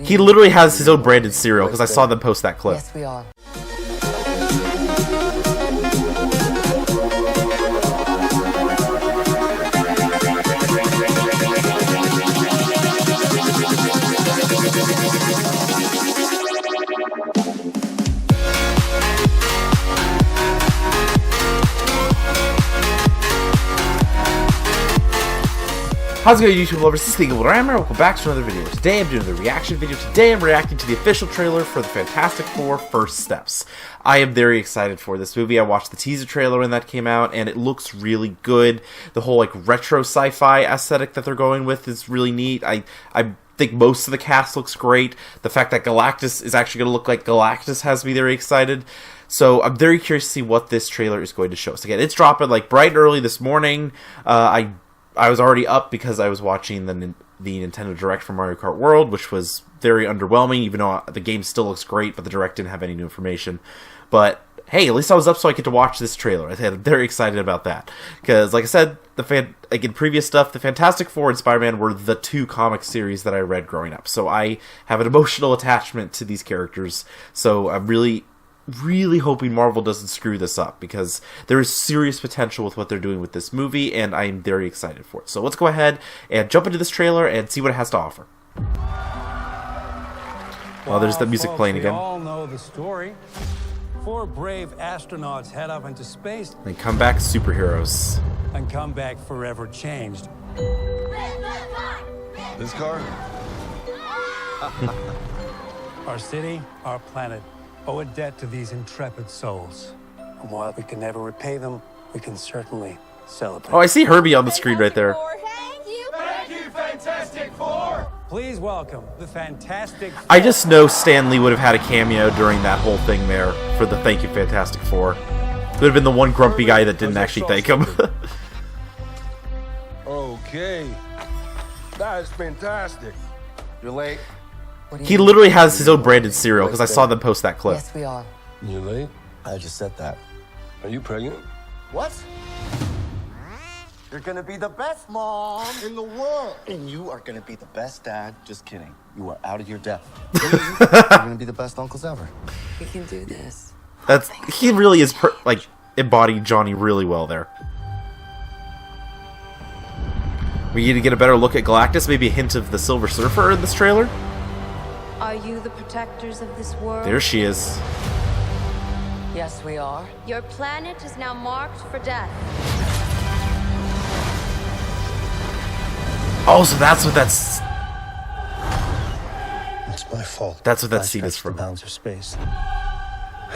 He literally has his own branded cereal because I saw them post that clip. Yes, we are. How's it going, YouTube lovers? This is the Eagle Rammer. Welcome back to another video. Today I'm doing the reaction video. Today I'm reacting to the official trailer for the Fantastic Four First Steps. I am very excited for this movie. I watched the teaser trailer when that came out, and it looks really good. The whole retro sci-fi aesthetic that they're going with is really neat. I think most of the cast looks great. The fact that Galactus is actually going to look like Galactus has me very excited. So I'm very curious to see what this trailer is going to show us. Again, it's dropping bright and early this morning. I was already up because I was watching the Nintendo Direct for Mario Kart World, which was very underwhelming, even though the game still looks great, but the Direct didn't have any new information. But hey, at least I was up so I get to watch this trailer. I'm very excited about that. Because, like I said, in previous stuff, the Fantastic Four and Spider-Man were the two comic series that I read growing up. So I have an emotional attachment to these characters. So I'm really hoping Marvel doesn't screw this up, because there is serious potential with what they're doing with this movie, and I'm very excited for it. So let's go ahead and jump into this trailer and see what it has to offer. Well, there's the music playing again. We all know the story. 4 brave astronauts head up into space And come back superheroes. and come back forever changed. This car? Our city, our planet, owe a debt to these intrepid souls. And while we can never repay them, we can certainly celebrate. Oh, I see Herbie on the screen right there. Thank you. Thank you, Fantastic Four! Please welcome the Fantastic Four. I just know Stan Lee would have had a cameo during that whole thing there for the Thank You Fantastic Four. Would have been the one grumpy guy that didn't actually thank him. Okay. That is fantastic. You're late. He literally has his own branded cereal because I saw them post that clip. Yes, we are. You're late? I just said that. Are you pregnant? What? You're gonna be the best mom in the world. And you are gonna be the best dad. Just kidding. You are out of your depth. You're gonna be the best uncles ever. We can do this. He really is embodying Johnny really well there. We need to get a better look at Galactus, maybe a hint of the Silver Surfer in this trailer. Are you the protectors of this world? There she is. Yes, we are. Your planet is now marked for death. Oh, so that's what that's. It's my fault. That's what that scene is from. The bounds of space.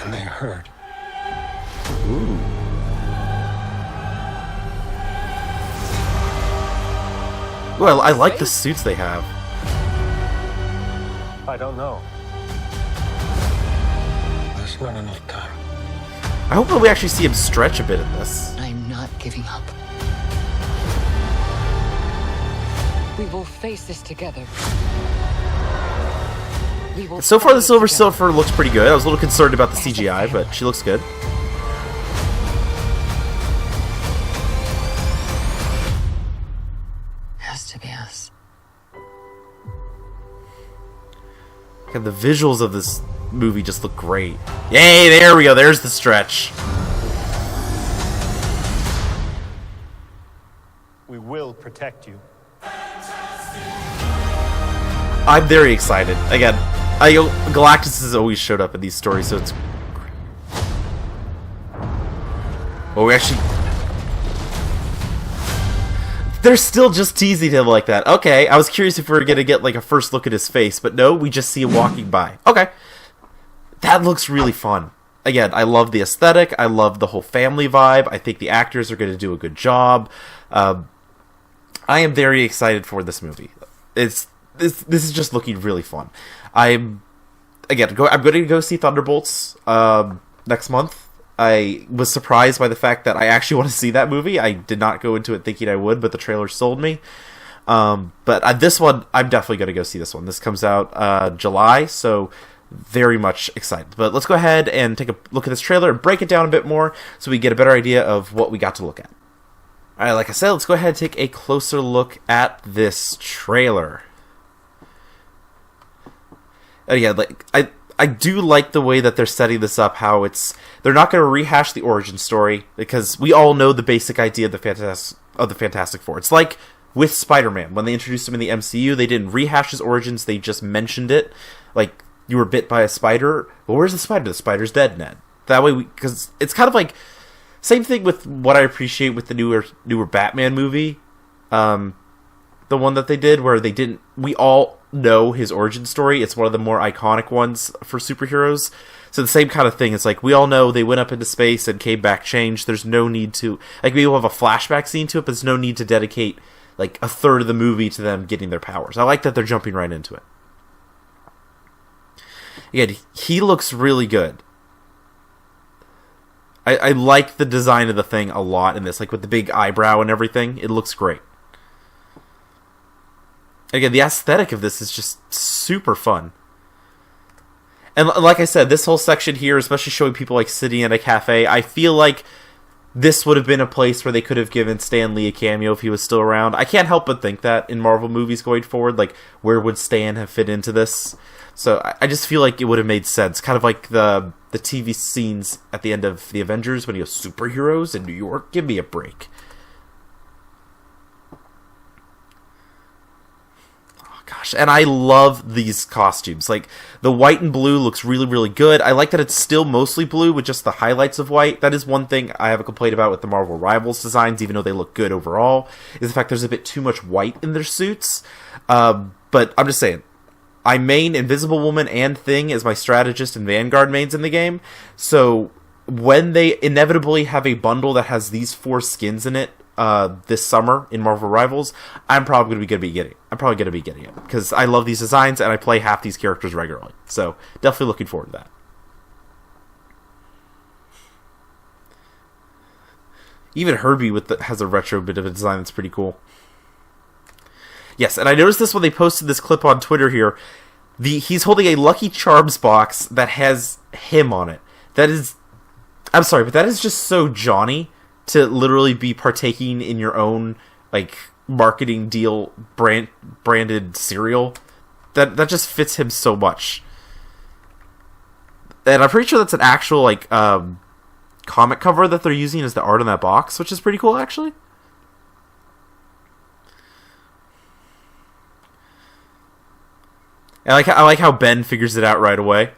And they hurt. Ooh. Well, I like the suits they have. I don't know. There's not enough time. I hope that we actually see him stretch a bit in this. I'm not giving up. We will face this together. So far, the Silver Surfer looks pretty good. I was a little concerned about the CGI, but she looks good. Has to be us. And the visuals of this movie just look great. Yay, there we go. There's the stretch. We will protect you. I'm very excited. Again, Galactus has always showed up in these stories, so it's... Well, we actually... They're still just teasing him like that. Okay, I was curious if we were going to get a first look at his face, but no, we just see him walking by. Okay. That looks really fun. Again, I love the aesthetic. I love the whole family vibe. I think the actors are going to do a good job. I am very excited for this movie. This is just looking really fun. I'm going to go see Thunderbolts next month. I was surprised by the fact that I actually want to see that movie. I did not go into it thinking I would, but the trailer sold me. But this one, I'm definitely going to go see this one. This comes out July, so very much excited. But let's go ahead and take a look at this trailer and break it down a bit more so we get a better idea of what we got to look at. Alright, like I said, let's go ahead and take a closer look at this trailer. And again, like I do like the way that they're setting this up. How they're not going to rehash the origin story because we all know the basic idea of the Fantastic Four. It's like with Spider-Man when they introduced him in the MCU, they didn't rehash his origins. They just mentioned it, like you were bit by a spider. Well, where's the spider? The spider's dead, Ned. That way, because it's kind of like same thing with what I appreciate with the newer Batman movie, the one that they did where we all know his origin story. It's one of the more iconic ones for superheroes. So the same kind of thing. It's like we all know they went up into space and came back changed. There's no need to maybe we'll have a flashback scene to it, but there's no need to dedicate like a third of the movie to them getting their powers. I like that they're jumping right into it. Again, he looks really good. I like the design of the thing a lot in this, like with the big eyebrow and everything. It looks great. Again, the aesthetic of this is just super fun. And like I said, this whole section here, especially showing people like sitting at a cafe, I feel like this would have been a place where they could have given Stan Lee a cameo if he was still around. I can't help but think that in Marvel movies going forward, like where would Stan have fit into this? So I just feel like it would have made sense. Kind of like the TV scenes at the end of The Avengers when he goes, superheroes in New York? Give me a break. Oh, gosh. And I love these costumes. Like, the white and blue looks really, really good. I like that it's still mostly blue with just the highlights of white. That is one thing I have a complaint about with the Marvel Rivals designs, even though they look good overall, is the fact there's a bit too much white in their suits. But I'm just saying, I main Invisible Woman and Thing as my strategist and Vanguard mains in the game. So when they inevitably have a bundle that has these 4 skins in it this summer in Marvel Rivals, I'm probably going to be getting it because I love these designs and I play half these characters regularly. So definitely looking forward to that. Even Herbie has a retro bit of a design that's pretty cool. Yes, and I noticed this when they posted this clip on Twitter here. He's holding a Lucky Charms box that has him on it. I'm sorry, but that is just so Johnny to literally be partaking in your own like marketing deal branded cereal. That just fits him so much. And I'm pretty sure that's an actual like comic cover that they're using as the art on that box, which is pretty cool actually. I like how Ben figures it out right away.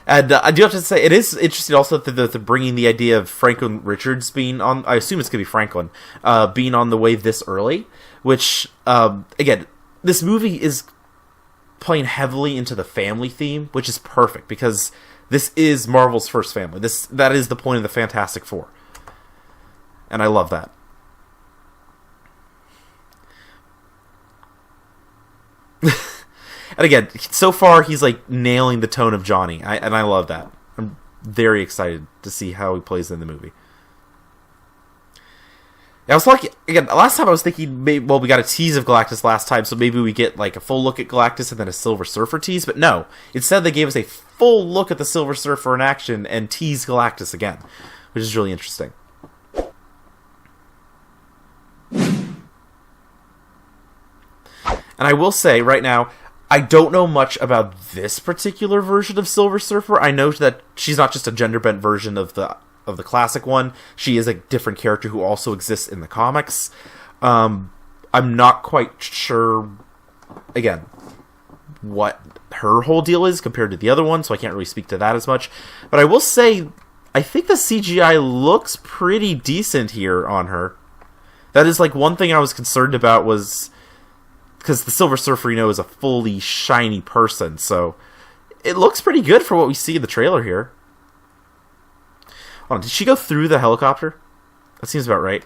And I do have to say, it is interesting also that they're bringing the idea of Franklin Richards being on, I assume it's going to be Franklin, being on the way this early. Which, again, this movie is playing heavily into the family theme, which is perfect, because this is Marvel's first family. That is the point of the Fantastic Four. And I love that. And again, so far he's like nailing the tone of Johnny, and I love that. I'm very excited to see how he plays in the movie. I was lucky again. Last time I was thinking, we got a tease of Galactus last time, so maybe we get like a full look at Galactus and then a Silver Surfer tease. But no, instead they gave us a full look at the Silver Surfer in action and teased Galactus again, which is really interesting. And I will say right now, I don't know much about this particular version of Silver Surfer. I know that she's not just a gender-bent version of the classic one. She is a different character who also exists in the comics. I'm not quite sure, again, what her whole deal is compared to the other one, so I can't really speak to that as much. But I will say, I think the CGI looks pretty decent here on her. That is like one thing I was concerned about was, because the Silver Surfer, is a fully shiny person, so it looks pretty good for what we see in the trailer here. Hold on, did she go through the helicopter? That seems about right.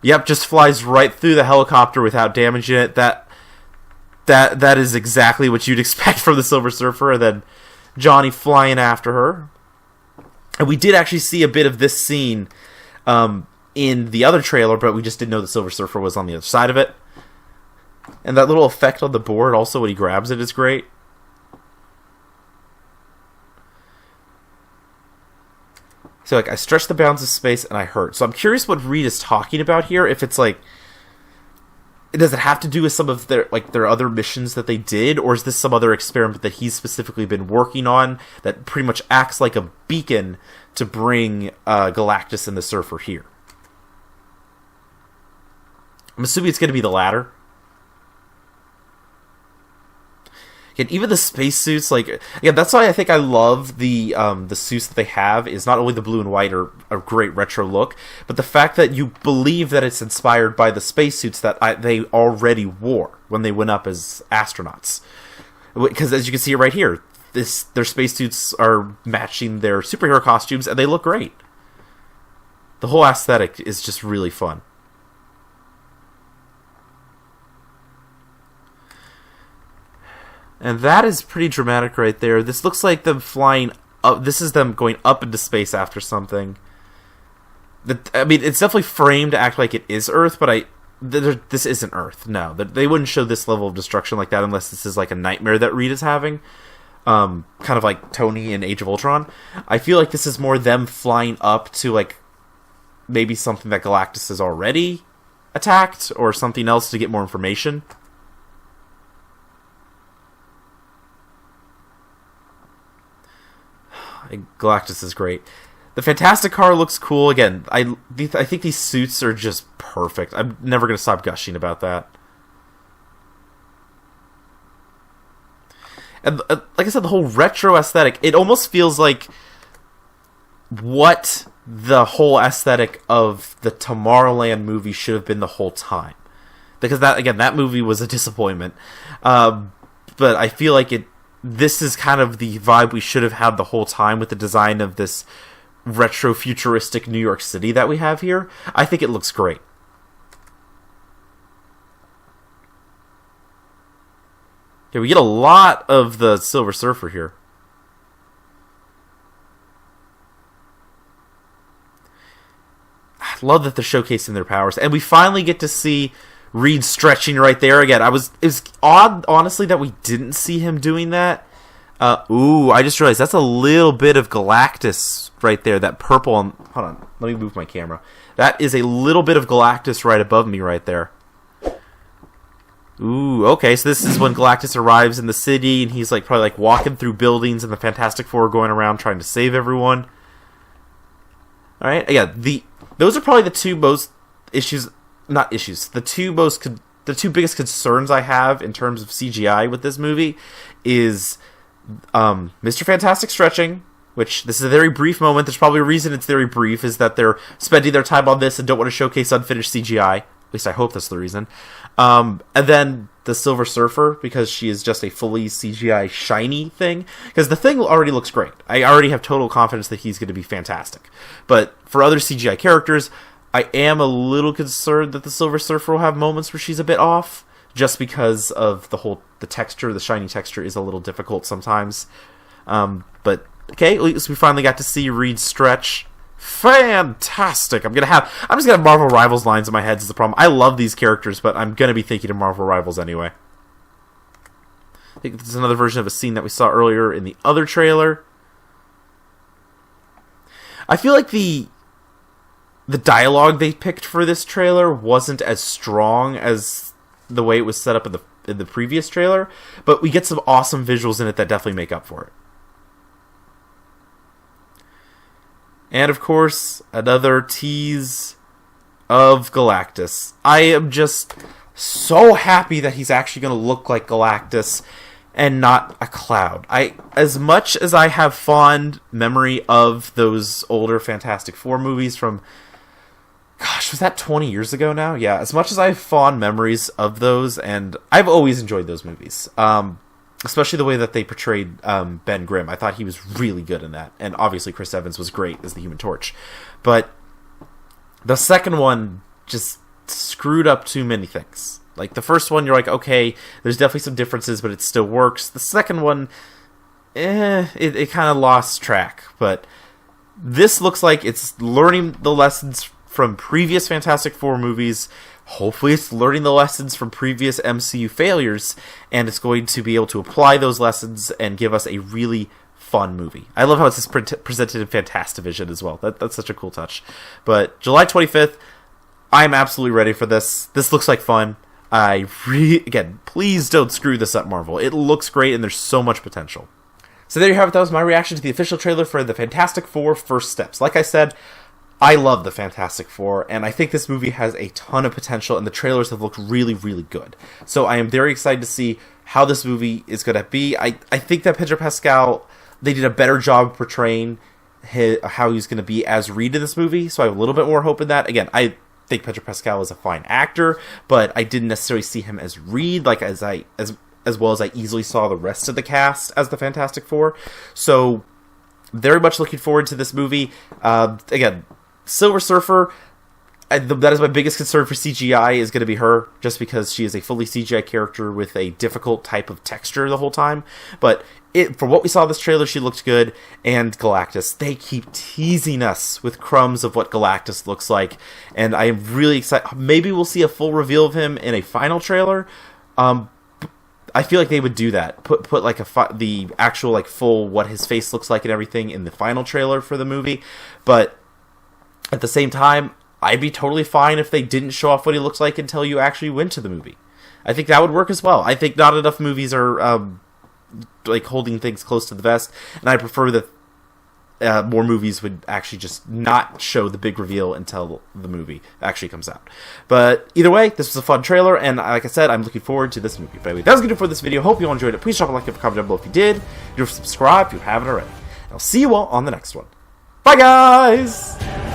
Yep, just flies right through the helicopter without damaging it. That is exactly what you'd expect from the Silver Surfer, and then Johnny flying after her. And we did actually see a bit of this scene in the other trailer, but we just didn't know the Silver Surfer was on the other side of it. And that little effect on the board also when he grabs it is great. So like I stretch the bounds of space and I hurt. So I'm curious what Reed is talking about here. If it's like does it have to do with some of their other missions that they did, or is this some other experiment that he's specifically been working on that pretty much acts like a beacon to bring Galactus and the Surfer here? I'm assuming it's going to be the latter. And even the spacesuits, that's why I think I love the suits that they have. Is not only the blue and white are a great retro look, but the fact that you believe that it's inspired by the spacesuits that they already wore when they went up as astronauts. Because as you can see right here, their spacesuits are matching their superhero costumes, and they look great. The whole aesthetic is just really fun. And that is pretty dramatic right there. This looks like them flying up. This is them going up into space after something. I mean, it's definitely framed to act like it is Earth, but this isn't Earth. No, they wouldn't show this level of destruction like that unless this is like a nightmare that Reed is having. Kind of like Tony in Age of Ultron. I feel like this is more them flying up to like maybe something that Galactus has already attacked or something else to get more information. Galactus is great. The Fantastic car looks cool. Again, I think these suits are just perfect. I'm never going to stop gushing about that. And like I said, the whole retro aesthetic, it almost feels like what the whole aesthetic of the Tomorrowland movie should have been the whole time. Because that movie was a disappointment. But I feel like this is kind of the vibe we should have had the whole time with the design of this retro futuristic New York City that we have here. I think it looks great. Yeah, we get a lot of the Silver Surfer here. I love that they're showcasing their powers, and we finally get to see Reed stretching right there again. It was odd, honestly, that we didn't see him doing that. I just realized that's a little bit of Galactus right there. That purple. Hold on, let me move my camera. That is a little bit of Galactus right above me right there. Ooh, okay, so this is when Galactus arrives in the city, and he's probably walking through buildings, and the Fantastic Four are going around trying to save everyone. All right, yeah, those are probably the two most issues. Not issues. The two biggest concerns I have in terms of CGI with this movie is Mr. Fantastic stretching, which this is a very brief moment. There's probably a reason it's very brief, is that they're spending their time on this and don't want to showcase unfinished CGI. At least I hope that's the reason. And then the Silver Surfer, because she is just a fully CGI shiny thing. Because the thing already looks great. I already have total confidence that he's going to be fantastic. But for other CGI characters, I am a little concerned that the Silver Surfer will have moments where she's a bit off, just because of the texture. The shiny texture is a little difficult sometimes. But okay, at least we finally got to see Reed stretch. Fantastic! I'm just gonna have Marvel Rivals lines in my head is the problem. I love these characters, but I'm gonna be thinking of Marvel Rivals anyway. I think this is another version of a scene that we saw earlier in the other trailer. I feel like the dialogue they picked for this trailer wasn't as strong as the way it was set up in the previous trailer, but we get some awesome visuals in it that definitely make up for it. And of course, another tease of Galactus. I am just so happy that he's actually going to look like Galactus and not a cloud. As much as I have fond memory of those older Fantastic Four movies from, gosh, was that 20 years ago now? Yeah, as much as I have fond memories of those, and I've always enjoyed those movies. Especially the way that they portrayed Ben Grimm. I thought he was really good in that. And obviously Chris Evans was great as the Human Torch. But the second one just screwed up too many things. Like, the first one, you're like, okay, there's definitely some differences, but it still works. The second one, it kind of lost track. But this looks like it's learning the lessons from previous Fantastic Four movies. Hopefully it's learning the lessons from previous MCU failures, and it's going to be able to apply those lessons and give us a really fun movie. I love how it's presented in Fantastivision as well. That's such a cool touch. But July 25th, I'm absolutely ready for this. This looks like fun. Again, please don't screw this up, Marvel. It looks great and there's so much potential. So there you have it. That was my reaction to the official trailer for the Fantastic Four First Steps. Like I said, I love the Fantastic Four, and I think this movie has a ton of potential, and the trailers have looked really, really good. So I am very excited to see how this movie is going to be. I think that Pedro Pascal, they did a better job portraying how he's going to be as Reed in this movie, so I have a little bit more hope in that. Again, I think Pedro Pascal is a fine actor, but I didn't necessarily see him as Reed, like as well as I easily saw the rest of the cast as the Fantastic Four. So very much looking forward to this movie. Again, Silver Surfer, that is my biggest concern for CGI, is going to be her, just because she is a fully CGI character with a difficult type of texture the whole time. But from what we saw in this trailer, she looked good. And Galactus, they keep teasing us with crumbs of what Galactus looks like, and I am really excited. Maybe we'll see a full reveal of him in a final trailer. I feel like they would do that. Put like the actual like full what his face looks like and everything in the final trailer for the movie. But at the same time, I'd be totally fine if they didn't show off what he looks like until you actually went to the movie. I think that would work as well. I think not enough movies are like holding things close to the vest, and I prefer that more movies would actually just not show the big reveal until the movie actually comes out. But either way, this was a fun trailer, and like I said, I'm looking forward to this movie. But anyway, that was good for this video. Hope you all enjoyed it. Please drop a like and a comment down below if you did. Don't subscribe if you haven't already. I'll see you all on the next one. Bye, guys!